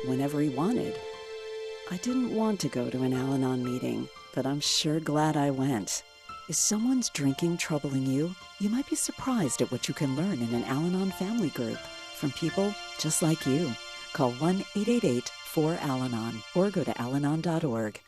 whenever he wanted. I didn't want to go to an Al-Anon meeting, but I'm sure glad I went. Is someone's drinking troubling you? You might be surprised at what you can learn in an Al-Anon family group from people just like you. Call 1-888-4AL-ANON or go to alanon.org.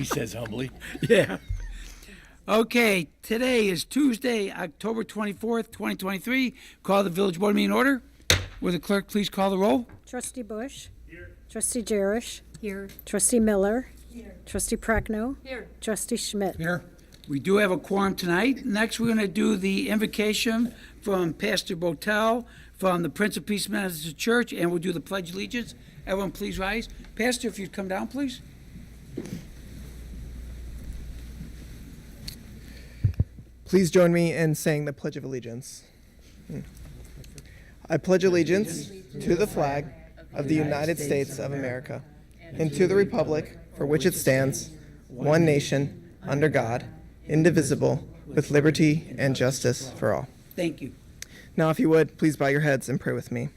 he says humbly. Yeah. Okay, today is Tuesday, October 24th, 2023. Call the village board meeting order. Will the clerk please call the roll? Trustee Bush. Here. Trustee Jerish. Here. Trustee Miller. Here. Trustee Prochnow. Here. Trustee Schmidt. Here. We do have a quorum tonight. Next, we're going to do the invocation from Pastor Botel from the Prince of Peace Methodist Church, and we'll do the Pledge of Allegiance. Everyone please rise. Pastor, if you'd come down, please. Please join me in saying the Pledge of Allegiance. I pledge allegiance to the flag of the United States of America and to the republic for which it stands, one nation, under God, indivisible, with liberty and justice for all. Thank you. Now, if you would, please bow your heads and pray with me.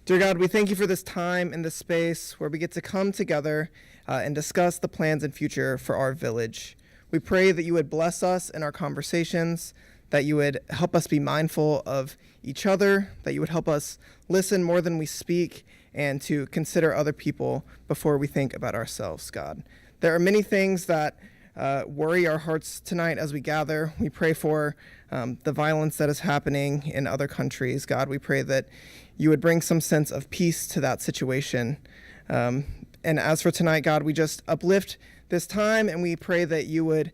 Dear God, we thank you for this time and this space where we get to come together and discuss the plans and future for our village. We pray that you would bless us in our conversations, that you would help us be mindful of each other, that you would help us listen more than we speak, and to consider other people before we think about ourselves, God. There are many things that worry our hearts tonight as we gather. We pray for the violence that is happening in other countries. God, we pray that you would bring some sense of peace to that situation. And as for tonight, God, we just uplift this time, and we pray that you would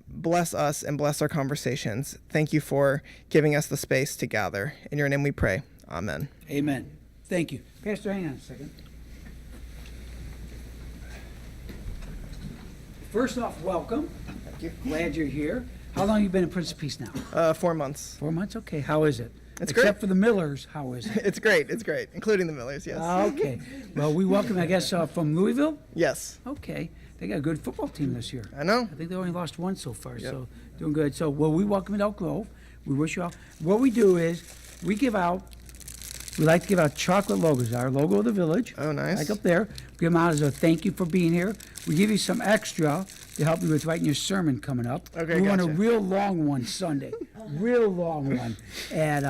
bless us and bless our conversations. Thank you for giving us the space to gather. In your name we pray. Amen. Amen. Thank you. Pastor, hang on a second. First off, welcome. Thank you. Glad you're here. How long have you been in Prince of Peace now? 4 months. 4 months? Okay. How is it? It's Except great. for the Millers, how is it? It's great, including the Millers, yes. Okay. Well, we welcome, I guess, from Louisville? Yes, Okay. They got a good football team this year. I know. I think they only lost one so far, Yep. so doing good. So, well, we welcome in Elk Grove. We wish you all. What we do is we like to give out chocolate logos. Our logo of the village. Oh, nice. Like up there. Give them out as a thank you for being here. We give you some extra to help you with writing your sermon coming up. Okay, we want a gotcha. real long one Sunday. Real long one. And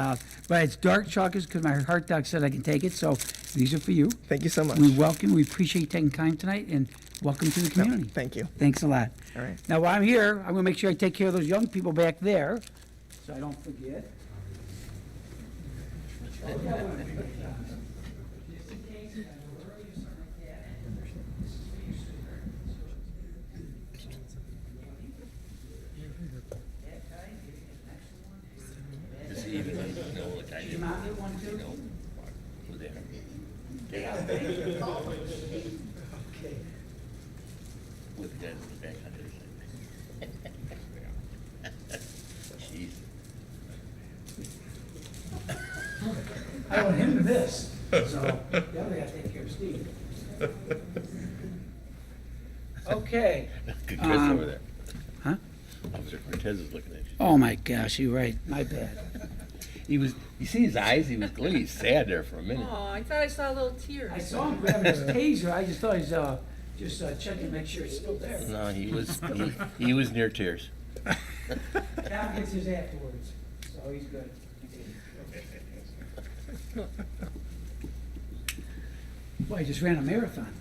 but it's dark chocolates because my heart doc said I can take it. So these are for you. Thank you so much. We welcome. We appreciate you taking time tonight, and welcome to the community. Thank you. Thanks a lot. All right. Now, while I'm here, I'm going to make sure I take care of those young people back there, so I don't forget. Is he even going to know what I Did your mom get one too? do there? Okay. With the guys in the back under Jeez. I want him to miss, so the other guy take care of Steve. Okay. Good Chris over there. Huh? Officer Cortez is looking at you. Oh, my gosh, you're right. My bad. You see his eyes? He was glued. He's sad there for a minute. Oh, I thought I saw a little tear. I saw him grabbing his taser. I just thought he's just checking to make sure it's still there. No, he was near tears. Cal gets his afterwards, so he's good. Boy, I just ran a marathon.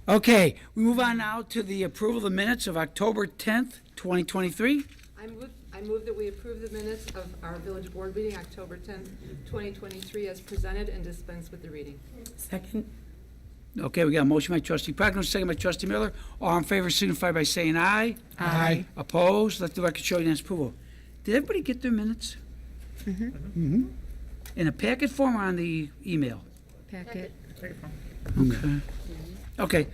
Okay, we move on now to the approval of the minutes of October 10th, 2023. I move that we approve the minutes of our village board meeting, October 10th, 2023, as presented and dispense with the reading. Second. Okay, we got a motion by trustee Prochnow, second by trustee Miller. All in favor signify by saying aye. Aye. Opposed? Let the record show unanimous approval. Did everybody get their minutes? Mm-hmm. In a packet form or on the email? Packet. Okay. Okay.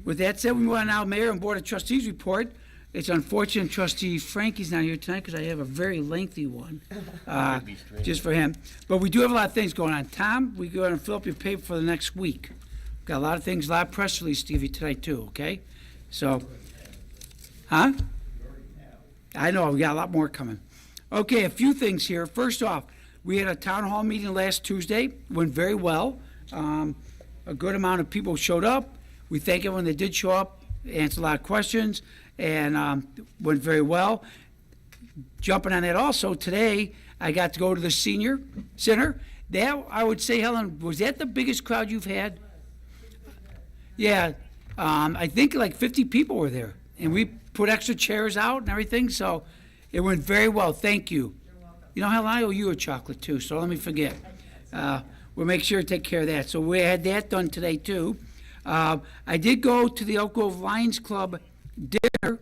With that said, we move on now, Mayor and Board of Trustees report. It's unfortunate Trustee Frankie's not here tonight because I have a very lengthy one just for him. But we do have a lot of things going on. Tom, we go ahead and fill up your paper for the next week. Got a lot of things, a lot of press releases to give you tonight too, okay? So, huh? I know, we got a lot more coming. Okay, a few things here. First off, we had a town hall meeting last Tuesday. Went very well. A good amount of people showed up. We thank everyone that did show up, answered a lot of questions, and went very well. Jumping on that also, today I got to go to the senior center That, I would say, Helen, was that the biggest crowd you've had? Yeah, I think like 50 people were there, and we put extra chairs out and everything, so it went very well. Thank you. You know, Helen, I owe you a chocolate too, so let me forget. We'll make sure to take care of that. So we had that done today too. I did go to the Elk Grove Lions Club dinner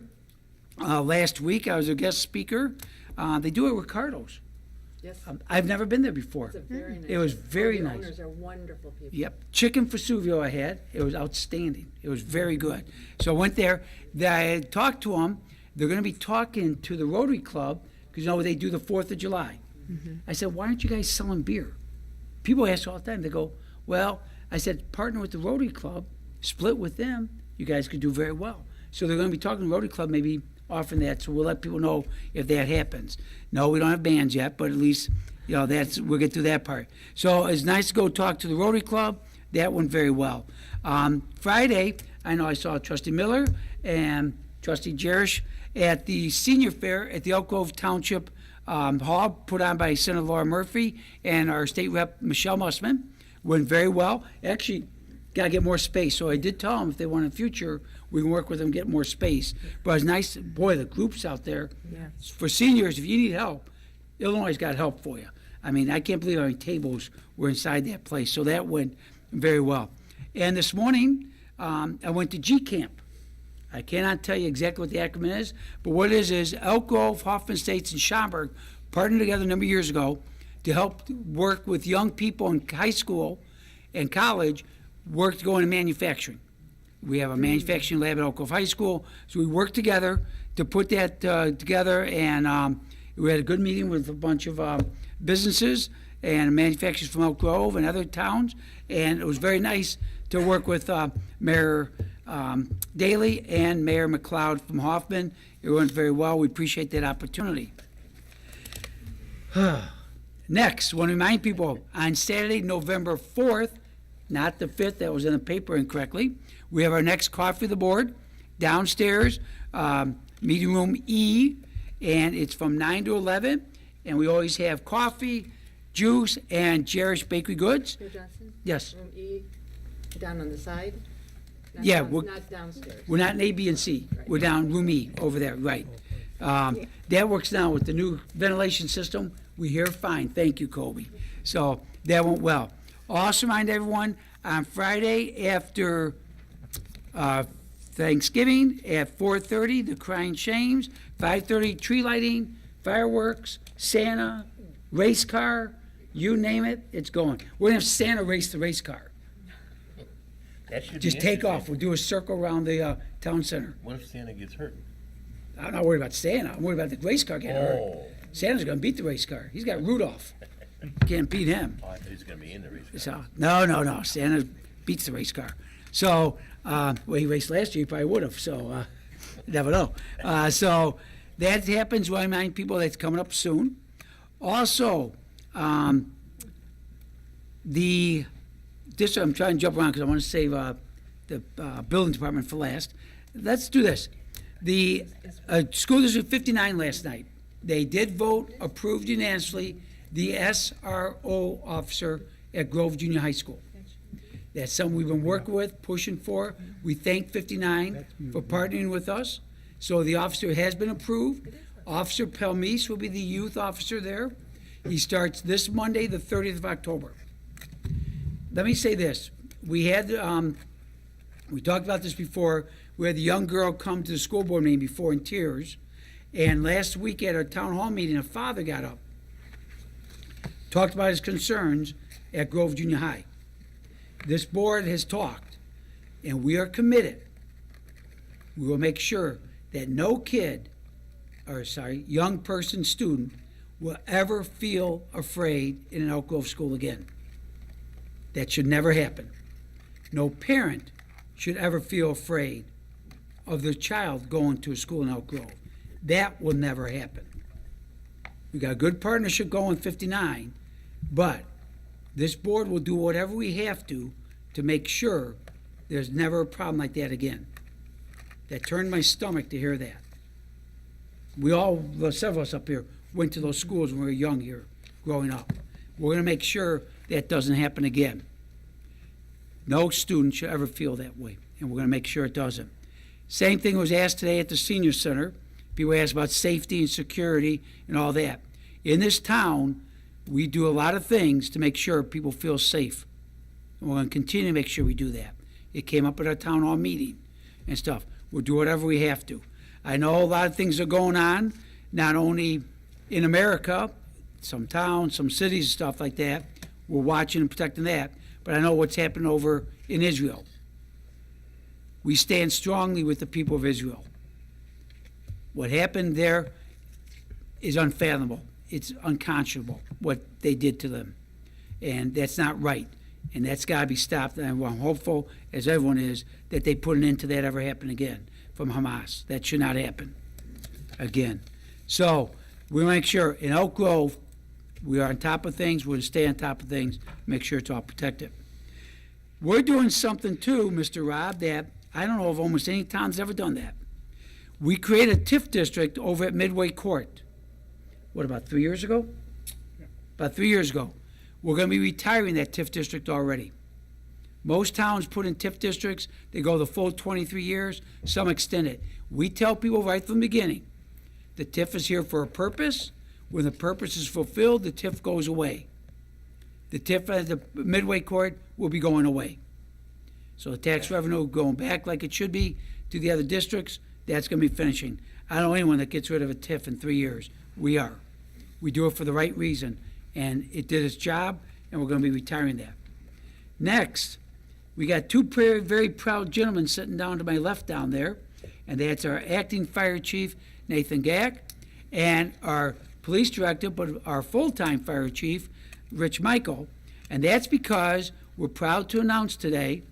last week. I was a guest speaker. They do it at Ricardo's. Yes, I've never been there before. it's a very nice. It was very The nice. owners are wonderful people. Yep. Chicken Vesuvio I had. It was outstanding. It was very good. So I went there. I talked to them. They're going to be talking to the Rotary Club because, you know, they do the 4th of July. I said, why aren't you guys selling beer? People ask all the time. They go, well, I said, partner with the Rotary Club, split with them. You guys could do very well. So they're going to be talking to the Rotary Club, maybe offering that. So we'll let people know if that happens. No, we don't have bands yet, but at least, you know, we'll get through that part. So it's nice to go talk to the Rotary Club. That went very well. Friday, I know I saw Trustee Miller and Trustee Jerish at the senior fair at the Elk Grove Township Hall, put on by Senator Laura Murphy and our state rep, Michelle Mussman. Went very well. Actually, got to get more space. So I did tell them if they want in the future, we can work with them, get more space. But it's nice, boy, the groups out there. Yeah. For seniors, if you need help, Illinois got help for you. I mean, I can't believe how many tables were inside that place. So that went very well. And this morning, I went to G Camp. I cannot tell you exactly what the acronym is, but what it is Elk Grove, Hoffman Estates, and Schaumburg partnered together a number of years ago to help work with young people in high school and college, work to go into manufacturing. We have a manufacturing lab at Elk Grove High School, so we worked together to put that together, and we had a good meeting with a bunch of businesses and manufacturers from Elk Grove and other towns, and it was very nice to work with Mayor Daley and Mayor McLeod from Hoffman. It went very well. We appreciate that opportunity. Next, want to remind people, on Saturday, November 4th, not the 5th, that was in the paper incorrectly, we have our next Coffee of the Board downstairs, meeting room E, and it's from 9 to 11, and we always have coffee, juice, and Jerish Bakery Goods. Mayor Johnson? Yes, Room E, down on the side? Not Yeah, down- we're- Not downstairs. we're not in A, B, and C. We're down room E over there, right. That works now with the new ventilation system. We hear fine. Thank you, Kobe. So that went well. Also remind everyone, on Friday after Thanksgiving at 4:30, the Crying Shames, 5:30, tree lighting, fireworks, Santa, race car, you name it, it's going. We're gonna have Santa race the race car. That should be Just take off. interesting. We'll do a circle around the town center. What if Santa gets hurt? I'm not worried about Santa. I'm worried about the race car getting hurt. Oh, Santa's gonna beat the race car. He's got Rudolph. Can't beat him. I thought he was gonna be in the race car. So no. Santa beats the race car. So well, he raced last year. He probably would have. So you never know. So that happens. I remind people that's coming up soon. Also, I'm trying to jump around because I want to save the building department for last. Let's do this. The school district 59 last night. They did vote, approved unanimously, the SRO officer at Grove Junior High School. That's something we've been working with, pushing for. We thank 59 for partnering with us. So the officer has been approved. Officer Pelmise will be the youth officer there. He starts this Monday, the 30th of October. Let me say this. We had, we talked about this before, we had the young girl come to the school board meeting before in tears. And last week at our town hall meeting, a father got up, talked about his concerns at Grove Junior High. This board has talked, and we are committed. We will make sure that no young person, student, will ever feel afraid in an Elk Grove school again. That should never happen. No parent should ever feel afraid of their child going to a school in Elk Grove. That will never happen. We got a good partnership going 59, but this board will do whatever we have to make sure there's never a problem like that again. That turned my stomach to hear that. Several of us up here went to those schools when we were young here, growing up. We're going to make sure that doesn't happen again. No student should ever feel that way, and we're going to make sure it doesn't. Same thing was asked today at the senior center. People asked about safety and security and all that. In this town, we do a lot of things to make sure people feel safe. And we're going to continue to make sure we do that. It came up at our town hall meeting and stuff. We'll do whatever we have to. I know a lot of things are going on, not only in America, some towns, some cities, stuff like that. We're watching and protecting that. But I know what's happened over in Israel. We stand strongly with the people of Israel. What happened there is unfathomable. It's unconscionable what they did to them. And that's not right. And that's got to be stopped. And I'm hopeful, as everyone is, that they put an end to that ever happen again from Hamas. That should not happen again. So we make sure in Elk Grove, we are on top of things. We're going to stay on top of things, make sure it's all protected. We're doing something too, Mr. Rob, that I don't know if almost any town's ever done that. We created a TIF district over at Midway Court. What, about 3 years ago? About 3 years ago. We're going to be retiring that TIF district already. Most towns put in TIF districts, they go the full 23 years, some extend it. We tell people right from the beginning, the TIF is here for a purpose. When the purpose is fulfilled, the TIF goes away. The TIF at the Midway Court will be going away. So the tax revenue going back like it should be to the other districts, that's going to be finishing. I don't know anyone that gets rid of a TIF in 3 years. We are. We do it for the right reason, and it did its job, and we're going to be retiring that. Next, we got two very, very proud gentlemen sitting down to my left down there, and that's our acting fire chief, Nathan Gack, and our police director, but our full-time fire chief, Rich Michael. And that's because we're proud to announce today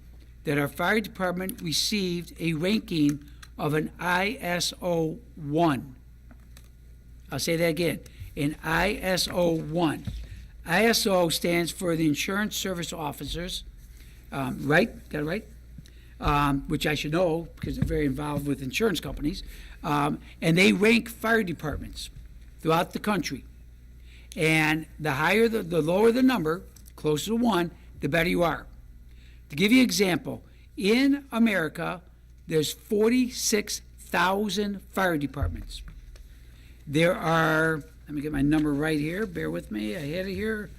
that our fire department received a ranking of an ISO 1. I'll say that again, an ISO 1. ISO stands for the Insurance Service Officers, right? Got it right? Which I should know because they're very involved with insurance companies. And they rank fire departments throughout the country. And the higher, the lower the number, closer to 1, the better you are. To give you an example, in America, there's 46,000 fire departments. There are, let me get my number right here, bear with me, I had it here.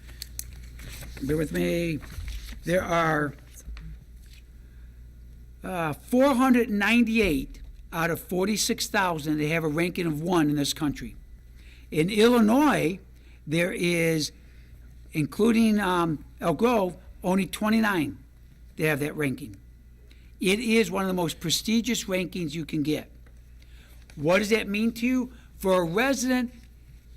Bear with me. There are 498 out of 46,000 that have a ranking of 1 in this country. In Illinois, there is, including Elk Grove, only 29 that have that ranking. It is one of the most prestigious rankings you can get. What does that mean to you? For a resident,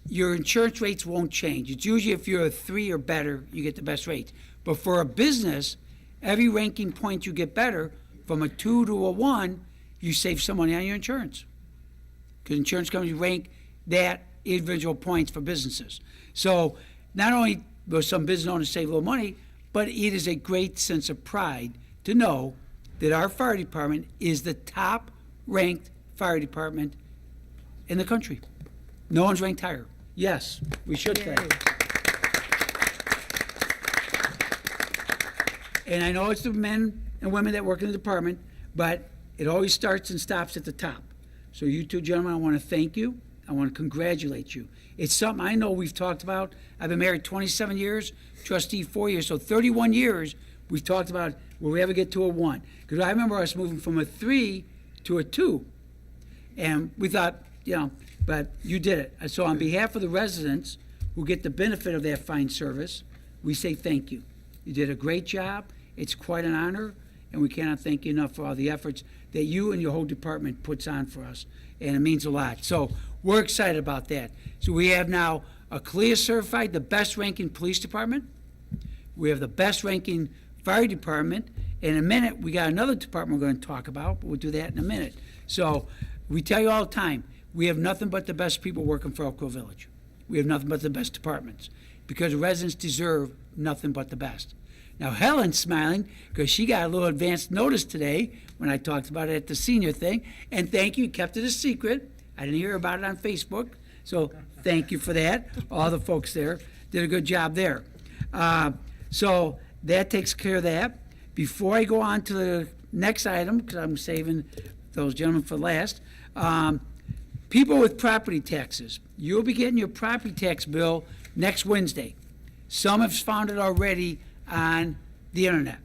your insurance rates won't change. It's usually if you're a 3 or better, you get the best rates. But for a business, every ranking point you get better, from a 2 to a 1, you save some money on your insurance. Because insurance companies rank that individual points for businesses. So not only will some business owners save a little money, but it is a great sense of pride to know that our fire department is the top ranked fire department in the country. No one's ranked higher. Yes, we should say. And I know it's the men and women that work in the department, but it always starts and stops at the top. So you two gentlemen, I want to thank you. I want to congratulate you. It's something I know we've talked about. I've been married 27 years, trustee 4 years, so 31 years we've talked about will we ever get to a 1? Because I remember us moving from a 3 to a 2. And we thought, but you did it. So on behalf of the residents who get the benefit of that fine service, we say thank you. You did a great job. It's quite an honor, and we cannot thank you enough for all the efforts that you and your whole department puts on for us, and it means a lot. So we're excited about that. So we have now a CLIA certified, the best ranking police department. We have the best ranking fire department. In a minute, we got another department we're going to talk about, but we'll do that in a minute. So we tell you all the time, we have nothing but the best people working for Elk Grove Village. We have nothing but the best departments because residents deserve nothing but the best. Now, Helen's smiling because she got a little advance notice today when I talked about it at the senior thing. And thank you, kept it a secret. I didn't hear about it on Facebook. So thank you for that. All the folks there did a good job there. So that takes care of that. Before I go on to the next item, because I'm saving those gentlemen for last, people with property taxes. You'll be getting your property tax bill next Wednesday. Some have found it already on the internet.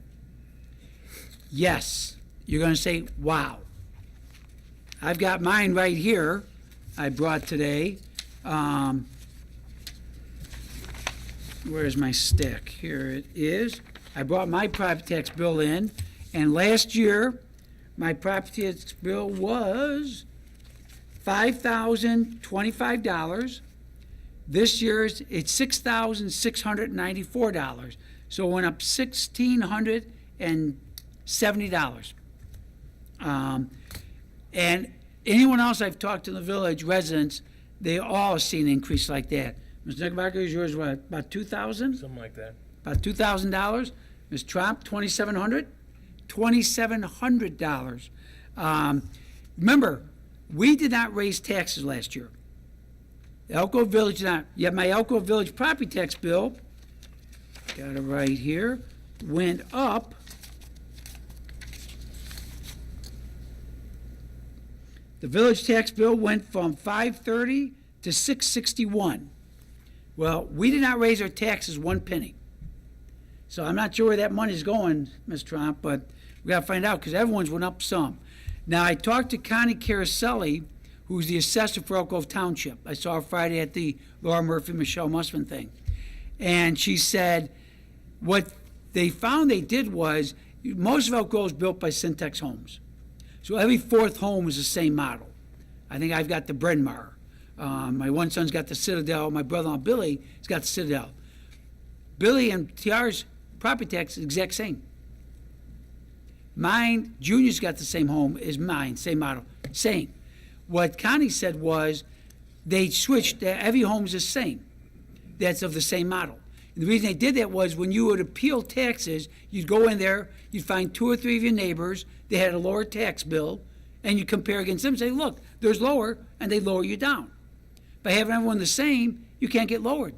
Yes, you're going to say, wow. I've got mine right here, I brought today. Where's my stack? Here it is. I brought my property tax bill in, and last year, my property tax bill was $5,025. This year's, it's $6,694. So it went up $1,670. And anyone else I've talked to in the village, residents, they all seen an increase like that. Mr. Knickerbocker, is yours what, about $2,000? Something like that. About $2,000. Ms. Trump, $2,700? $2,700. Remember, we did not raise taxes last year. Elk Grove Village did not. Yet my Elk Grove Village property tax bill, got it right here, went up the village tax bill went from $530 to $661. Well, we did not raise our taxes one penny. So I'm not sure where that money's going, Ms. Trump, but we got to find out because everyone's went up some. Now, I talked to Connie Caraselli, who's the assessor for Elk Grove Township. I saw her Friday at the Laura Murphy, Michelle Musman thing. And she said what they found they did was most of Elk Grove is built by Syntex Homes. So every fourth home is the same model. I think I've got the Bryn Mawr. My one son's got the Citadel. My brother-in-law Billy has got the Citadel. Billy and TR's property tax is the exact same. Mine, Junior's got the same home as mine, same model, same. What Connie said was they switched, every home is the same. That's of the same model. And the reason they did that was when you would appeal taxes, you'd go in there, you'd find two or three of your neighbors, they had a lower tax bill, and you compare against them and say, look, there's lower, and they lower you down. By having everyone the same, you can't get lowered.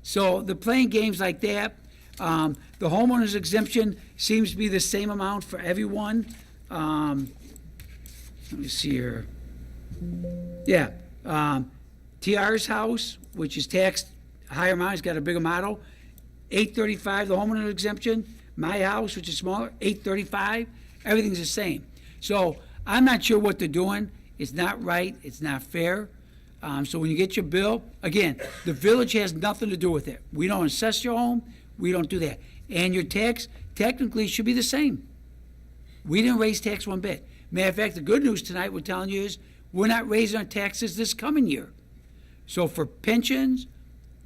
So they're playing games like that. The homeowner's exemption seems to be the same amount for everyone. Let me see here. Yeah. TR's house, which is taxed a higher amount, has got a bigger model, $835, the homeowner exemption. My house, which is smaller, $835. Everything's the same. So I'm not sure what they're doing. It's not right. It's not fair. So when you get your bill, again, the village has nothing to do with it. We don't assess your home. We don't do that. And your tax technically should be the same. We didn't raise tax one bit. Matter of fact, the good news tonight we're telling you is we're not raising our taxes this coming year. So for pensions,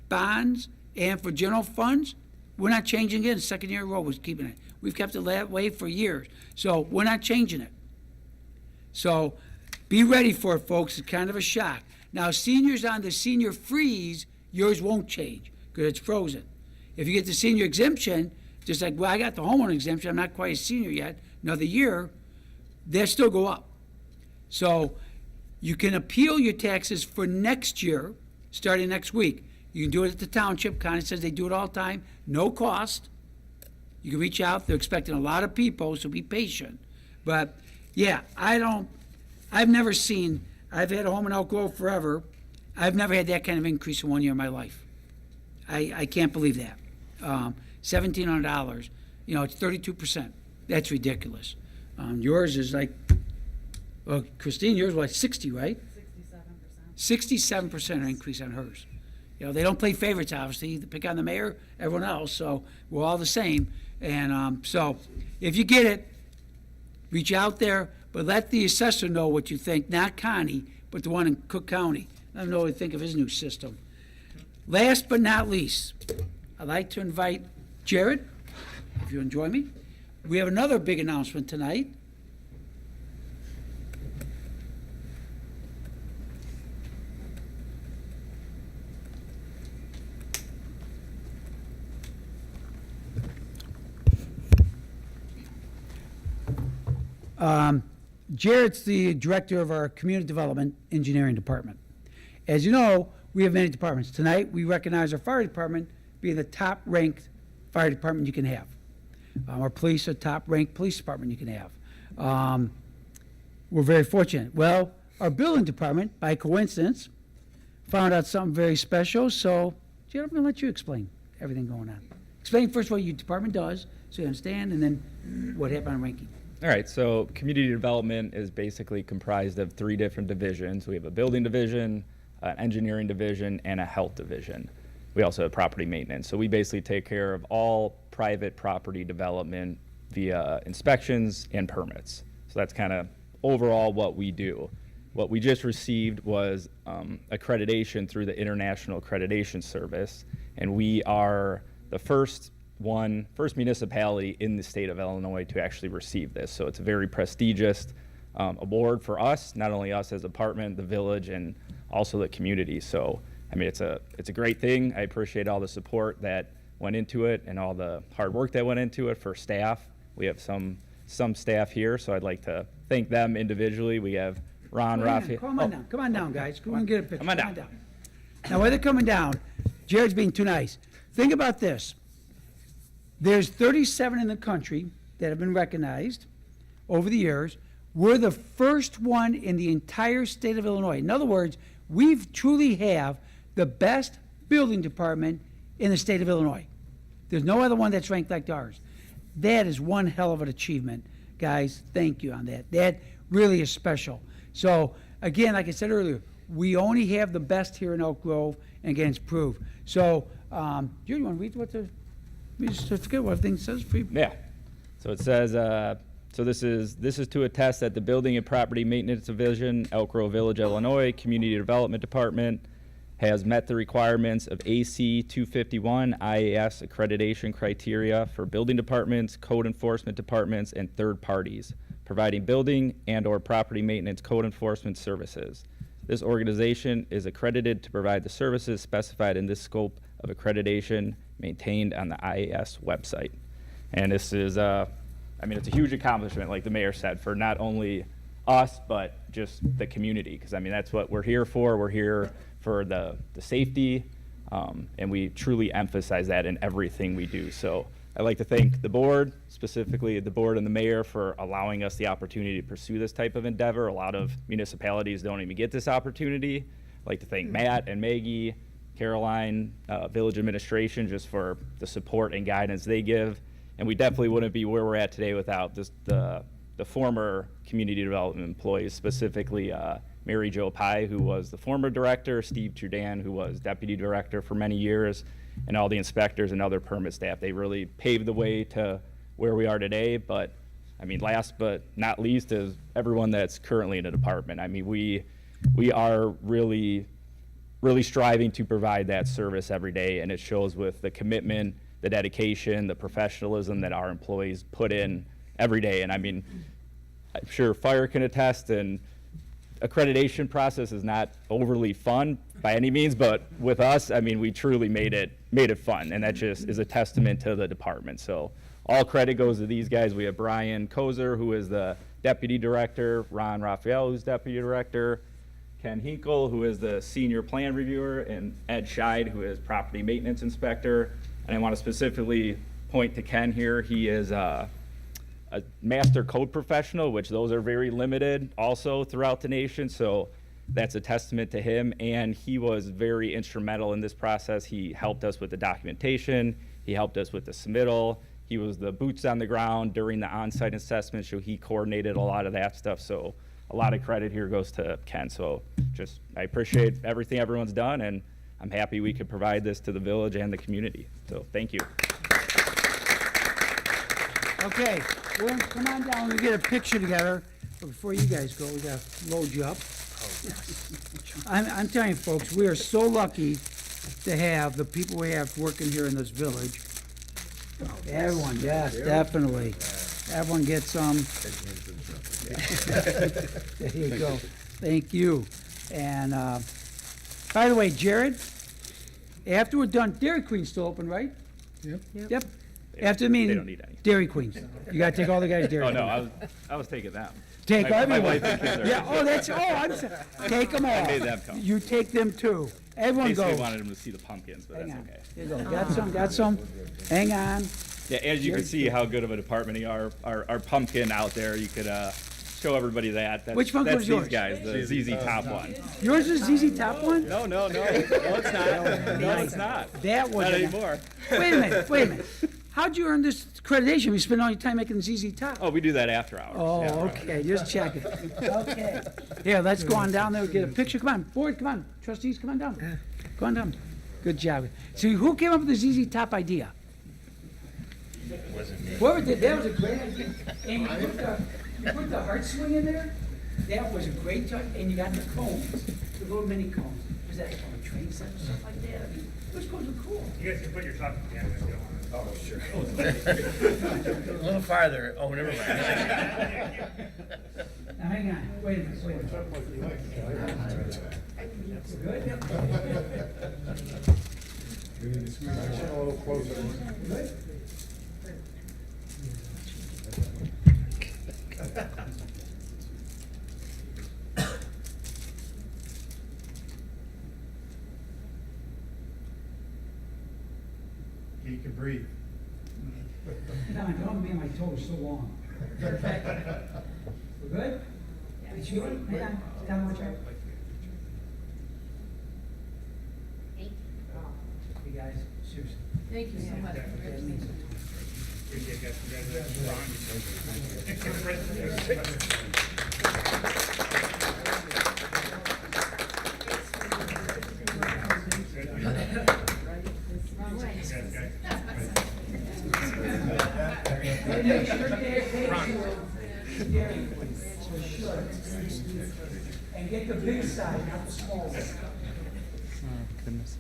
bonds, and for general funds, we're not changing it. Second year in a row, we're keeping it. We've kept it that way for years. So we're not changing it. So be ready for it, folks. It's kind of a shock. Now, seniors on the senior freeze, yours won't change because it's frozen. If you get the senior exemption, just like, well, I got the homeowner exemption, I'm not quite a senior yet, another year, they'll still go up. So you can appeal your taxes for next year, starting next week. You can do it at the township. Connie says they do it all the time, no cost. You can reach out. They're expecting a lot of people, so be patient. But, yeah, I've never seen, I've had a home in Elk Grove forever. I've never had that kind of increase in 1 year of my life. I can't believe that. $1,700, it's 32%. That's ridiculous. Yours is like, well, Christine, yours was like 60, right? 67%. 67% increase on hers. They don't play favorites, obviously. They pick on the mayor, everyone else, so we're all the same. And so if you get it, reach out there, but let the assessor know what you think, not Connie, but the one in Cook County. Let him know what you think of his new system. Last but not least, I'd like to invite Jared, if you enjoy me. We have another big announcement tonight. Jared's the director of our Community Development Engineering Department. As you know, we have many departments. Tonight, we recognize our fire department being the top-ranked fire department you can have. Our police are top-ranked police department you can have. We're very fortunate. Well, our building department, by coincidence, found out something very special, so Jared, I'm going to let you explain everything going on. Explain first what your department does, so you understand, and then what happened on ranking. All right, so community development is basically comprised of 3 different divisions. We have a building division, an engineering division, and a health division. We also have property maintenance. So we basically take care of all private property development via inspections and permits. So that's kind of overall what we do. What we just received was accreditation through the International Accreditation Service, and we are the first municipality in the state of Illinois to actually receive this. So it's a very prestigious award for us, not only us as a department, the village, and also the community. So, I mean, it's a great thing. I appreciate all the support that went into it and all the hard work that went into it for staff. We have some staff here, so I'd like to thank them individually. We have Ron, Raphael. Come on down. Come on down, guys. Come on, get a picture. Come on down. Now, while they're coming down, Jared's being too nice. Think about this. There's 37 in the country that have been recognized over the years. We're the first one in the entire state of Illinois. In other words, we truly have the best building department in the state of Illinois. There's no other one that's ranked like ours. That is one hell of an achievement, guys. Thank you on that. That really is special. So, again, like I said earlier, we only have the best here in Elk Grove, and again, it's proved. So, Judy, you want to read what the certificate, what everything says for you? Yeah. So it says, so this is to attest that the Building and Property Maintenance Division, Elk Grove Village, Illinois, Community Development Department has met the requirements of AC 251 IAS accreditation criteria for building departments, code enforcement departments, and third parties, providing building and/or property maintenance code enforcement services. This organization is accredited to provide the services specified in this scope of accreditation maintained on the IAS website. And this is, I mean, it's a huge accomplishment, like the mayor said, for not only us, but just the community, because, I mean, that's what we're here for. We're here for the safety, and we truly emphasize that in everything we do. So I'd like to thank the board, specifically the board and the mayor, for allowing us the opportunity to pursue this type of endeavor. A lot of municipalities don't even get this opportunity. I'd like to thank Matt and Maggie, Caroline, village administration, just for the support and guidance they give. And we definitely wouldn't be where we're at today without the former community development employees, specifically Mary Jo Pye, who was the former director, Steve Trudan, who was deputy director for many years, and all the inspectors and other permit staff. They really paved the way to where we are today. But I mean, last but not least is everyone that's currently in the department. I mean, we are really striving to provide that service every day, and it shows with the commitment, the dedication, the professionalism that our employees put in every day. And I mean, I'm sure fire can attest, and accreditation process is not overly fun by any means, but with us, I mean, we truly made it fun, and that just is a testament to the department. So all credit goes to these guys. We have Brian Kozer, who is the deputy director, Ron Raphael, who's deputy director, Ken Hinkle, who is the senior plan reviewer, and Ed Scheid, who is property maintenance inspector. And I want to specifically point to Ken here. He is a master code professional, which those are very limited also throughout the nation. So that's a testament to him. And he was very instrumental in this process. He helped us with the documentation. He helped us with the submittal. He was the boots on the ground during the on-site assessment, so he coordinated a lot of that stuff. So a lot of credit here goes to Ken. So just, I appreciate everything everyone's done, and I'm happy we could provide this to the village and the community. So thank you. Okay, we're gonna come on down and get a picture together. But before you guys go, we gotta load you up. I'm telling you, folks, we are so lucky to have the people we have working here in this village. Everyone, yes, definitely. Everyone gets some. There you go. Thank you. And by the way, Jared, after we're done, Dairy Queen's still open, right? Yep. After the meeting, They don't need any. Dairy Queen. You gotta take all the guys to Dairy Oh, Queen. no, I was taking them. Take My everyone. wife and kids are- Yeah, I'm sorry. Take them all. made them come. You take them too. Everyone Basically go. wanted them to see the pumpkins, but Hang that's on. okay. Here you go. Got some. Hang on. Yeah, as you can see how good of a department you are, our pumpkin out there, you could show everybody that. That's, Which pumpkin that's was these yours? guys, the ZZ Top one. Yours is ZZ Top one? No, no, no, no, it's not. No, it's not. That was Not anymore. Wait a minute. How'd you earn this accreditation? You spend all your time making ZZ Top. Oh, we do that after hours. Oh, Yeah. okay, just checking. Okay. Here, let's go on down there and get a picture. Come on, board, come on. Trustees, come on down. Go on down. Good job. So who came up with the ZZ Top idea? Whoever did, that was a great idea. And you put the heart swing in there, that was a great touch, and you got the cones, the little mini cones. Was that from a train set or something like that? I mean, those cones were cool. You guys can put your top down if you don't want to. Oh, sure. A little farther. Oh, never mind. Now, hang on, wait a minute. Good? You can breathe. Don, don't be on my toes so long. We're good? It's you? Hang on, down one check. You guys, seriously. Thank you so much. That means it. Appreciate it, guys. Congratulations. Make sure they pay for sure. And get the big side, not the small one. Goodness.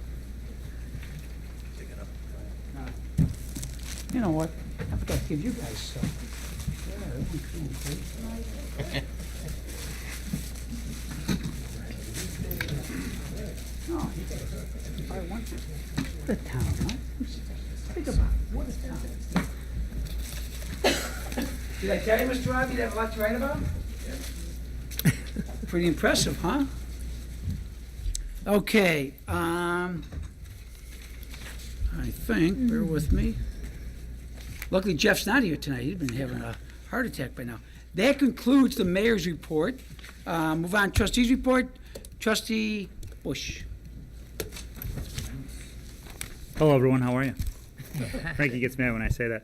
You know what? I forgot to give you guys stuff. Yeah, everyone's feeling great tonight. No, I want the town, huh? Think about it. What a town. Did I tell you, Mr. Robbie, you have a lot to write about? Pretty impressive, huh? Okay, I think, bear with me. Luckily, Jeff's not here tonight. He's been having a heart attack by now. That concludes the mayor's report. Move on, trustees report. Trustee Bush. Hello, everyone. How are you? Frankie gets mad when I say that.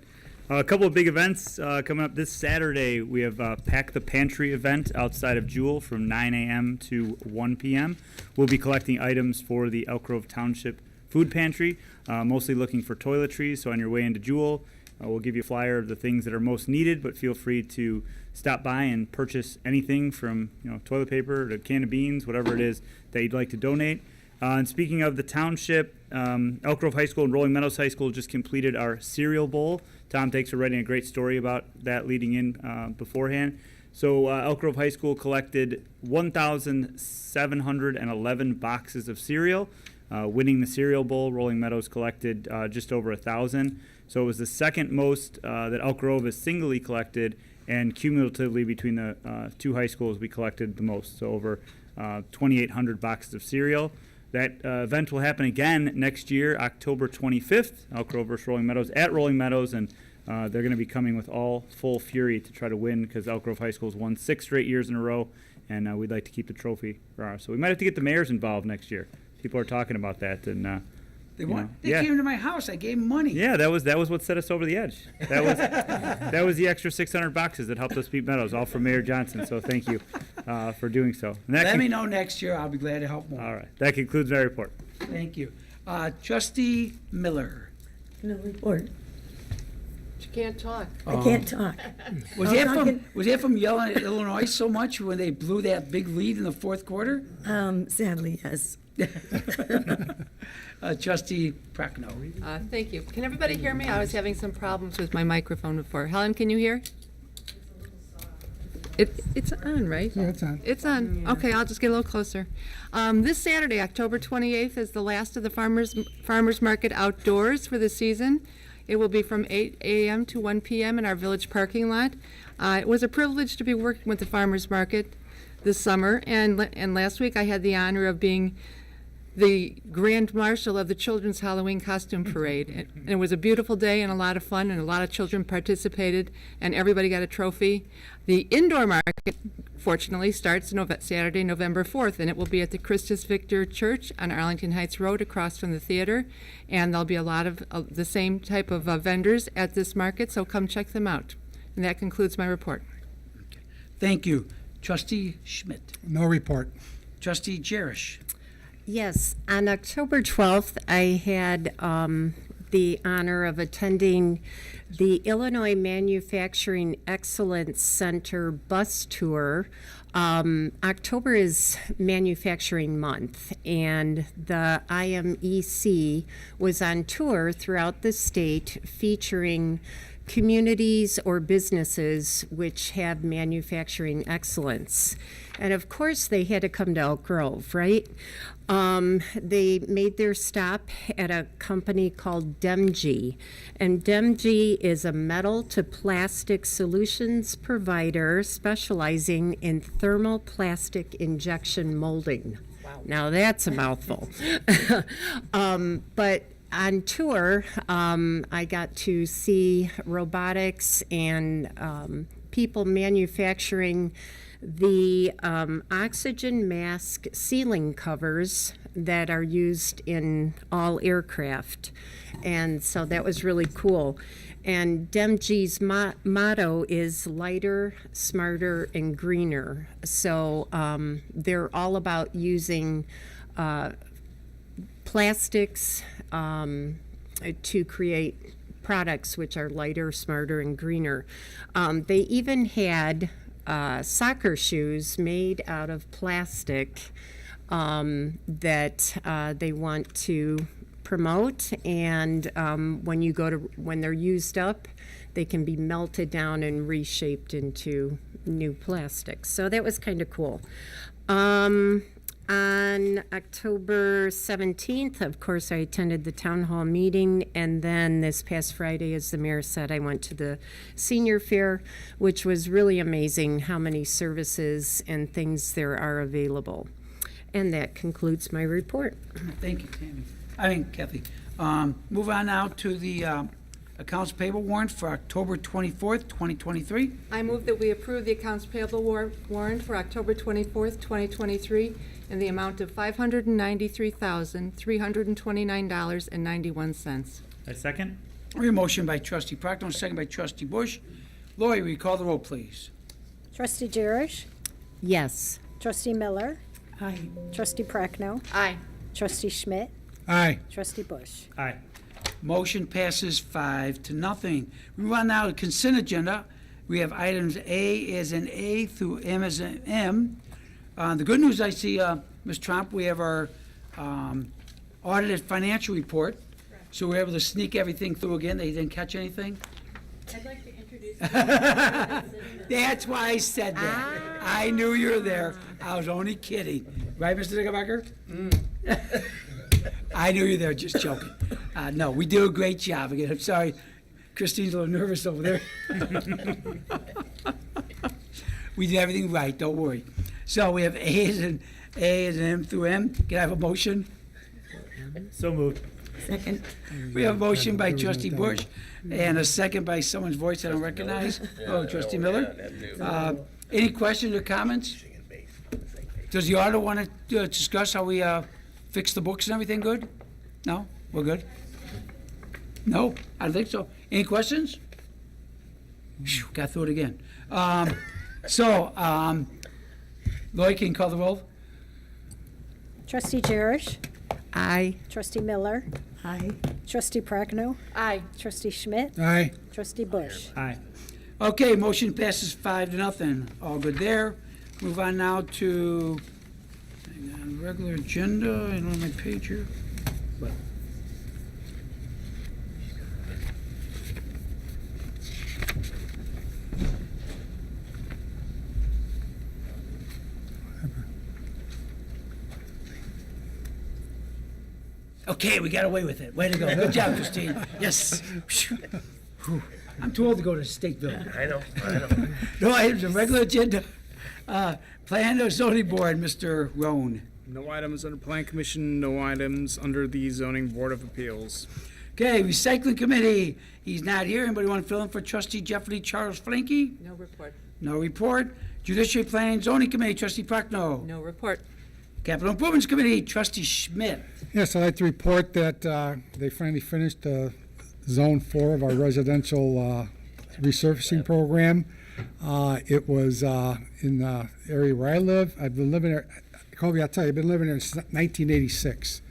A couple of big events coming up this Saturday. We have Pack the Pantry event outside of Jewel from 9 a.m. to 1 p.m. We'll be collecting items for the Elk Grove Township Food Pantry, mostly looking for toiletries. So on your way into Jewel, we'll give you a flyer of the things that are most needed, but feel free to stop by and purchase anything from toilet paper to a can of beans, whatever it is that you'd like to donate. And speaking of the township, Elk Grove High School and Rolling Meadows High School just completed our cereal bowl. Tom, thanks for writing a great story about that leading in beforehand. So Elk Grove High School collected 1,711 boxes of cereal. Winning the cereal bowl, Rolling Meadows collected just over 1,000. So it was the second most that Elk Grove has singly collected, and cumulatively between the two high schools, we collected the most. So over 2,800 boxes of cereal. That event will happen again next year, October 25th, Elk Grove versus Rolling Meadows at Rolling Meadows, and they're going to be coming with all full fury to try to win because Elk Grove High School's won 6 straight years in a row, and we'd like to keep the trophy for ours. So we might have to get the mayors involved next year. People are talking about that, and They came to my house. I gave them money. yeah, that was what set us over the edge. That was the extra 600 boxes that helped us beat Meadows, all from Mayor Johnson. So thank you for doing so. And that Let me know next year. I'll be glad to help more. All right, that concludes my report. Thank you. Trustee Miller. No report. You can't talk. I can't talk. Was I'm that talking- from yelling at Illinois so much when they blew that big lead in the fourth quarter? Sadly, yes. Trustee Prochnow. Thank you. Can everybody hear me? I was having some problems with my microphone before. Helen, can you hear? It's on, right? Yeah, it's on. It's on. Okay, I'll just get a little closer. This Saturday, October 28th, is the last of the farmers market outdoors for the season. It will be from 8 a.m. to 1 p.m. in our village parking lot. It was a privilege to be working with the farmers market this summer, and last week I had the honor of being the Grand Marshal of the Children's Halloween Costume Parade. And it was a beautiful day and a lot of fun, and a lot of children participated, and everybody got a trophy. The indoor market, fortunately, starts Saturday, November 4th, and it will be at the Christus Victor Church on Arlington Heights Road across from the theater. And there'll be a lot of the same type of vendors at this market, so come check them out. And that concludes my report. Thank you. Trustee Schmidt. No report. Trustee Jerish. Yes, on October 12th, I had the honor of attending the Illinois Manufacturing Excellence Center bus tour. October is Manufacturing Month, and the IMEC was on tour throughout the state featuring communities or businesses which have manufacturing excellence. And of course, they had to come to Elk Grove, right? They made their stop at a company called Demg. And Demg is a metal to plastic solutions provider specializing in thermoplastic injection molding. Wow. Now that's a mouthful. But on tour, I got to see robotics and people manufacturing the oxygen mask ceiling covers that are used in all aircraft. And so that was really cool. And Demg's motto is lighter, smarter, and greener. So they're all about using plastics to create products which are lighter, smarter, and greener. They even had soccer shoes made out of plastic that they want to promote, and when they're used up, they can be melted down and reshaped into new plastics. So that was kind of cool. On October 17th, of course, I attended the town hall meeting, and then this past Friday, as the mayor said, I went to the senior fair, which was really amazing how many services and things there are available. And that concludes my report. Thank you, Kathy. Move on now to the accounts payable warrant for October 24th, 2023. I move that we approve the accounts payable warrant for October 24th, 2023, in the amount of $593,329.91. I second. We have a motion by trustee Proctor, and a second by trustee Bush. Lori, will you call the roll, please? Trustee Jerish, Yes. Trustee Miller, Aye. Trustee Prochnow, Aye. Trustee Schmidt, Aye. Trustee Bush. Aye. Motion passes 5-0. We move on now to consent agenda. We have items A as in A through M as in M. The good news I see, Ms. Trump, we have our audited financial report, so we're able to sneak everything through again. They didn't catch anything. I'd like to introduce That's why I said that. I knew you were there. I was only kidding. Right, Mr. Knickerbocker? I knew you were there, just joking. No, we do a great job. Again, I'm sorry, Christine's a little nervous over there. We did everything right, don't worry. So we have A as in M through M. Can I have a motion? So moved. Second. We have a motion by trustee Bush and a second by someone's voice I don't recognize. Oh, trustee Miller. Any questions or comments? Does the auditor want to discuss how we fix the books and everything good? No? We're good? No? I don't think so. Any questions? Phew, got through it again. Lloyd, can you call the roll? Trustee Jerish, Aye. Trustee Miller, Aye. Trustee Prochnow, Aye. Trustee Schmidt, Aye. Trustee Bush. Aye. Okay, motion passes 5-0. All good there. Move on now to, hang on, regular agenda, and on my page here. What? Okay, we got away with it. Way to go. Good job, Christine. Yes. Whew. I'm too old to go to Stateville. I know. No items on regular agenda. Plan or zoning board, Mr. Roan. No items under Plan Commission, no items under the Zoning Board of Appeals. Okay, Recycling Committee, he's not here. Anybody want to fill in for trustee Jeffrey Charles Frankie? No report. No report. Judiciary Planning and Zoning Committee, trustee Prochnow. No report. Capital Improvements Committee, trustee Schmidt. Yes, I'd like to report that they finally finished Zone 4 of our residential resurfacing program. It was in the area where I live. I've been living there, Colby, I'll tell you, I've been living there since 1986.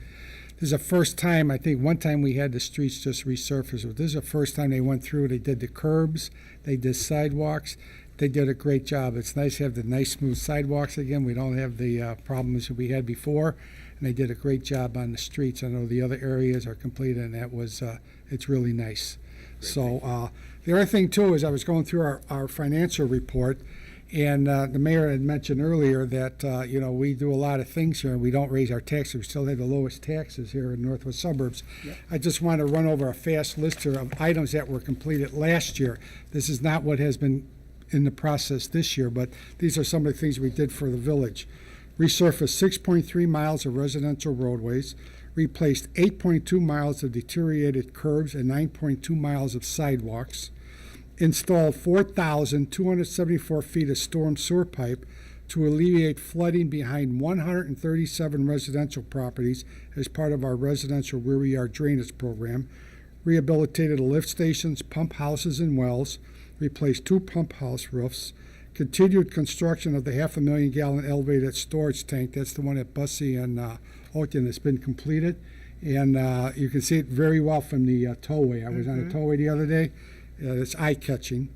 This is the first time, I think one time we had the streets just resurfaced, but this is the first time they went through. They did the curbs, they did sidewalks. They did a great job. It's nice to have the nice smooth sidewalks again. We don't have the problems that we had before, and they did a great job on the streets. I know the other areas are completed, and that was it's really nice. So the other thing too is I was going through our financial report, and the mayor had mentioned earlier that we do a lot of things here, and we don't raise our taxes. We still have the lowest taxes here in northwest suburbs. Yep. I just want to run over a fast list here of items that were completed last year. This is not what has been in the process this year, but these are some of the things we did for the village. Resurfaced 6.3 miles of residential roadways, replaced 8.2 miles of deteriorated curbs and 9.2 miles of sidewalks, installed 4,274 feet of storm sewer pipe to alleviate flooding behind 137 residential properties as part of our residential rear yard drainage program, rehabilitated lift stations, pump houses, and wells, replaced 2 pump house roofs, continued construction of the 500,000 gallon elevated storage tank. That's the one at Bussey and Oakton that's been completed. And you can see it very well from the tollway. I was on the tollway the other day. It's eye-catching.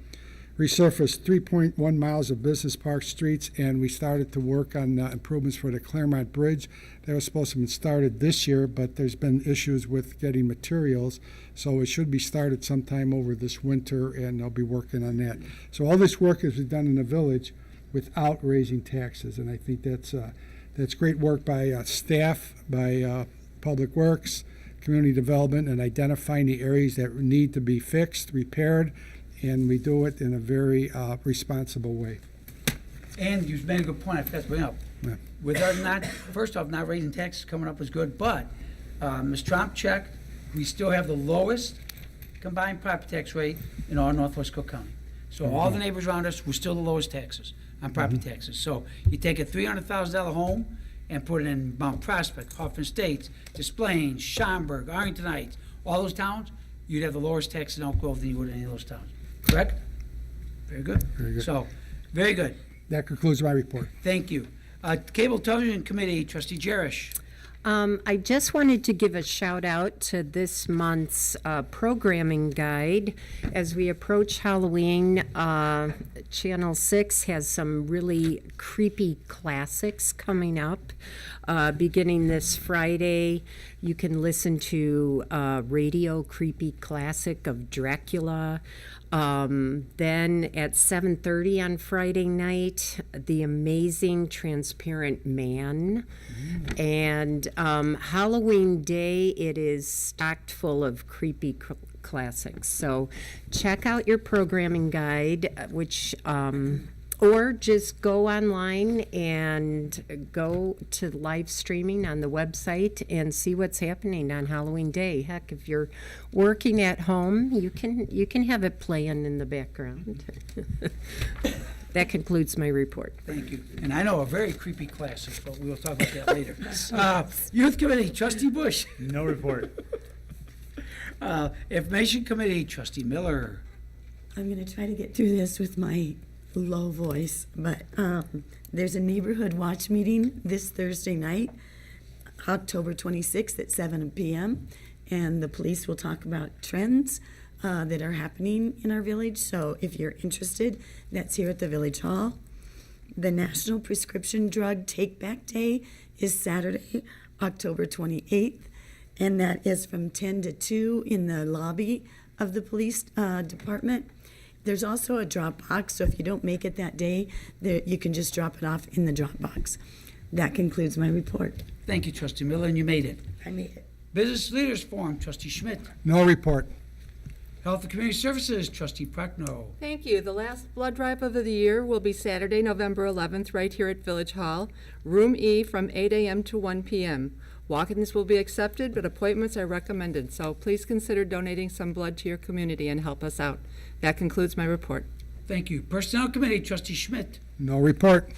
Resurfaced 3.1 miles of business park streets, and we started to work on improvements for the Claremont Bridge. That was supposed to have been started this year, but there's been issues with getting materials, so it should be started sometime over this winter, and I'll be working on that. So all this work has been done in the village without raising taxes, and I think that's great work by staff, by Public Works, Community Development, and identifying the areas that need to be fixed, repaired, and we do it in a very responsible way. And you made a good point I forgot to bring up. Yeah. With our first off, not raising taxes coming up was good, but Ms. Trump checked, we still have the lowest combined property tax rate in all Northwest Cook County. So all the neighbors around us, we're still the lowest taxes on property taxes. So you take a $300,000 home and put it in Mount Prospect, Hoffman Estates, Des Plaines, Schaumburg, Arlington Heights, all those towns, you'd have the lowest tax in Elk Grove than you would in any of those towns. Correct? Very good. Very good. So, very good. That concludes my report. Thank you. Cable Television Committee, trustee Jerish. I just wanted to give a shout out to this month's programming guide. As we approach Halloween, Channel 6 has some really creepy classics coming up. Beginning this Friday, you can listen to Radio Creepy Classic of Dracula. Then at 7:30 on Friday night, The Amazing Transparent Man. And Halloween Day, it is stocked full of creepy classics. So check out your programming guide, which or just go online and go to live streaming on the website and see what's happening on Halloween Day. Heck, if you're working at home, you can have it playing in the background. That concludes my report. Thank you. And I know a very creepy classic, but we will talk about that later. Youth Committee, trustee Bush. No report. Information Committee, trustee Miller. I'm going to try to get through this with my low voice, but there's a neighborhood watch meeting this Thursday night, October 26th at 7 p.m., and the police will talk about trends that are happening in our village. So if you're interested, that's here at the Village Hall. The National Prescription Drug Take Back Day is Saturday, October 28th, and that is from 10 to 2 in the lobby of the police department. There's also a drop box, so if you don't make it that day, you can just drop it off in the drop box. That concludes my report. Thank you, trustee Miller, and you made it. I made it. Business Leaders Forum, trustee Schmidt. No report. Health and Community Services, trustee Prochnow. Thank you. The last blood drive of the year will be Saturday, November 11th, right here at Village Hall, Room E, from 8 a.m. to 1 p.m. Walk-ins will be accepted, but appointments are recommended, so please consider donating some blood to your community and help us out. That concludes my report. Thank you. Personnel Committee, trustee Schmidt. No report.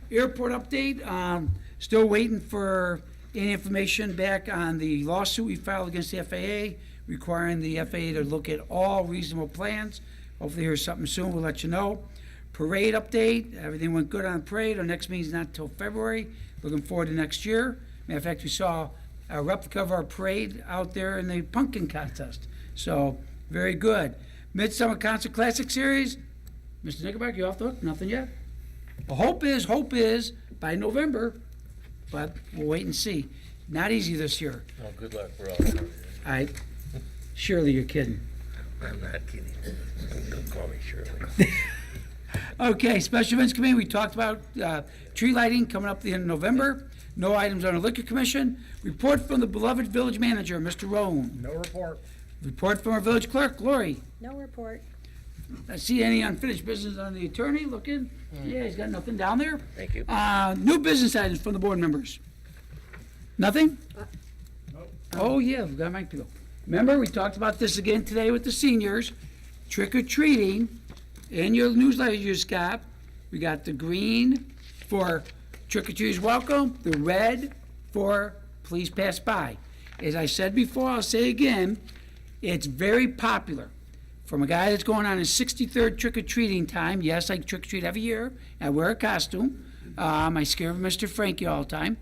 Airport update, still waiting for any information back on the lawsuit we filed against the FAA, requiring the FAA to look at all reasonable plans. Hopefully here's something soon, we'll let you know. Parade update, everything went good on parade. Our next meeting's not until February. Looking forward to next year. Matter of fact, we saw a replica of our parade out there in the pumpkin contest. So, very good. Midsummer Concert Classic Series, Mr. Nickelback, you off the hook? Nothing yet? The hope is by November, but we'll wait and see. Not easy this year. Well, good luck for all. Surely you're kidding. I'm not kidding. Don't call me Shirley. Okay, Special Events Committee, we talked about tree lighting coming up at the end of November. No items on the Liquor Commission. Report from the beloved village manager, Mr. Roan. No report. Report from our village clerk, Lori. No report. I see any unfinished business on the attorney looking. Yeah, he's got nothing down there. Thank you. New business items from the board members. Nothing? Oh, yeah, we've got my people. Remember, we talked about this again today with the seniors. Trick or treating. In your newsletter you just got, we got the green for trick or treaters welcome, the red for please pass by. As I said before, I'll say again, it's very popular. From a guy that's going on his 63rd trick-or-treating time, yes, I trick-or-treat every year, I wear a costume, I scare Mr. Frankie all the time.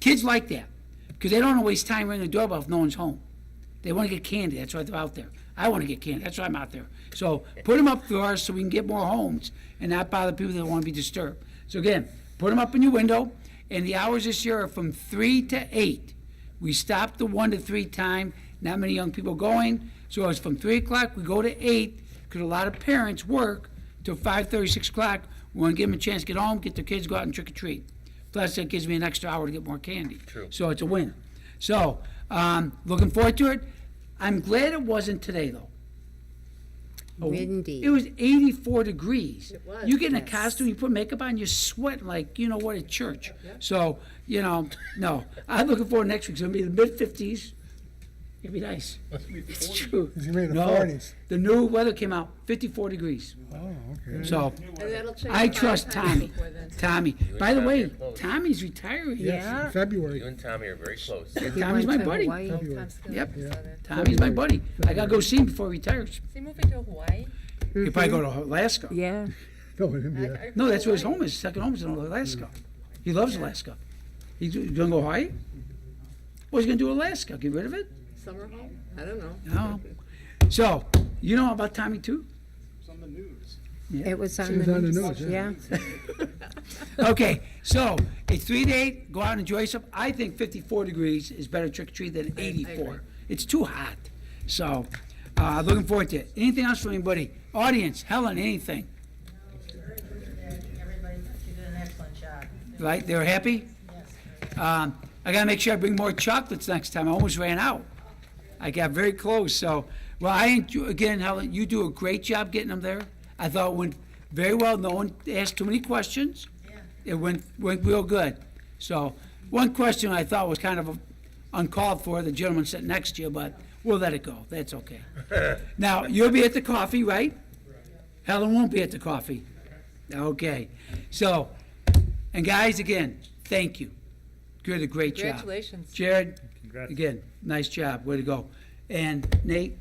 Kids like that, because they don't want to waste time ringing the doorbell if no one's home. They want to get candy, that's why they're out there. I want to get candy, that's why I'm out there. So put them up for us so we can get more homes and not bother people that want to be disturbed. So again, put them up in your window, and the hours this year are from 3 to 8. We stopped the 1 to 3 time, not many young people going, so it's from 3 o'clock, we go to 8, because a lot of parents work till 5:30, 6 o'clock. We want to give them a chance to get home, get their kids, go out and trick or treat. Plus, that gives me an extra hour to get more candy. True. So it's a win. So, looking forward to it. I'm glad it wasn't today, though. Windy. It was 84 degrees. It was. You get in a Yes. costume, you put makeup on, you sweat like, you know what, at church. So, no. I'm looking forward next week. It's going to be the mid-50s. It'll be nice. It's true. It's gonna be in the No, 40s. the new weather came out, 54 degrees. Oh, okay. So, And that'll change I 5 trust times Tommy. before then. Tommy. and By the Tommy way, are close. Tommy's retiring. Yes, in February. You and Tommy are very close. Tommy's my buddy. Hawaii. Tom's still Yep. in Southern. Tommy's my buddy. I gotta go see him before he retires. Is he moving to Hawaii? He'll probably go to Alaska. Yeah. No, it didn't be No, that's where his home is. His second home is in Alaska. He loves Alaska. He's gonna go Hawaii? What's he gonna do in Alaska? Get rid of it? Summer home? I don't know. No. So, you know about Tommy too? It's on the news. It was She on was the on the news. news, yeah. Yeah. Okay, so it's 3 to 8. Go out and enjoy yourself. I think 54 degrees is better trick or treat than 84. It's too hot. So, looking forward to it. Anything else from anybody? Audience, Helen, anything? Everybody, you did an excellent job. Right? They were happy? I gotta make sure I bring more chocolates next time. I almost ran out. I got very close. So, well, again, Helen, you do a great job getting them there. I thought it went very well. No one asked too many questions. It went real good. So, one question I thought was kind of uncalled for, the gentleman sitting next to you, but we'll let it go. That's okay. Now, you'll be at the coffee, right? Helen won't be at the coffee. Okay. So, and guys, again, thank you. You did a great job. Congratulations. Jared, Congrats. again, nice job. Way to go. And Nate,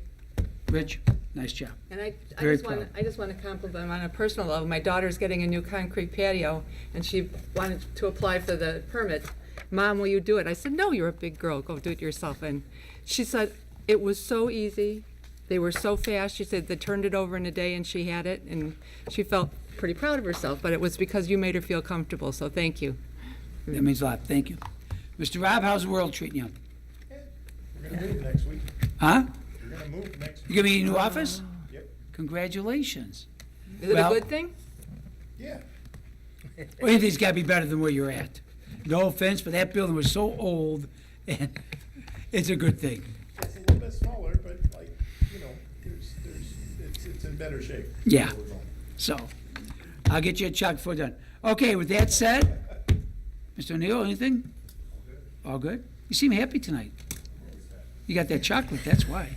Rich, nice job. And I Very just want to compliment on a personal level. My daughter's getting a new concrete patio, and she wanted to apply for the permit. Mom, will you do it? I said, no, you're a big girl. Go do it yourself. And she said, it was so easy. They were so fast. She said they turned it over in a day, and she had it, and she felt pretty proud of herself. But it was because you made her feel comfortable, so thank you. That means a lot. Thank you. Mr. Rob, how's the world treating you? We're gonna move next week. Huh? We're gonna move next You week. gonna be in a new office? Yep. Congratulations. Is it Well- a good thing? Yeah. Well, anything's gotta be better than where you're at. No offense, but that building was so old, and it's a good thing. It's a little bit smaller, but like, It's in better shape. Yeah. So, I'll get you a check before done. Okay, with that said, Mr. O'Neill, anything? All good? You seem happy tonight. You got that chocolate, that's why.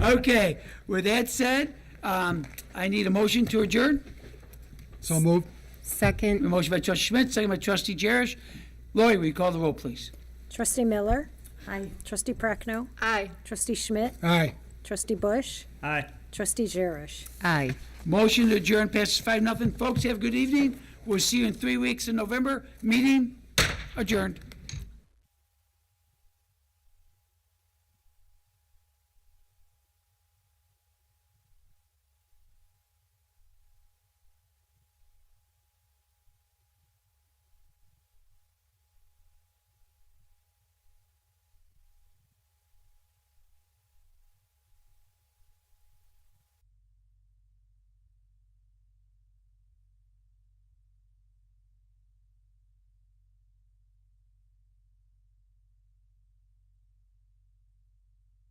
Okay, with that said, I need a motion to adjourn. So moved. Second. A motion by trustee Schmidt, second by trustee Jerish. Lori, will you call the roll, please? Trustee Miller? Aye. Trustee Prochnow? Aye. Trustee Schmidt? Aye. Trustee Bush? Aye. Trustee Jerish? Aye. Motion to adjourn passes 5-0. Folks, have a good evening. We'll see you in 3 weeks in November. Meeting adjourned.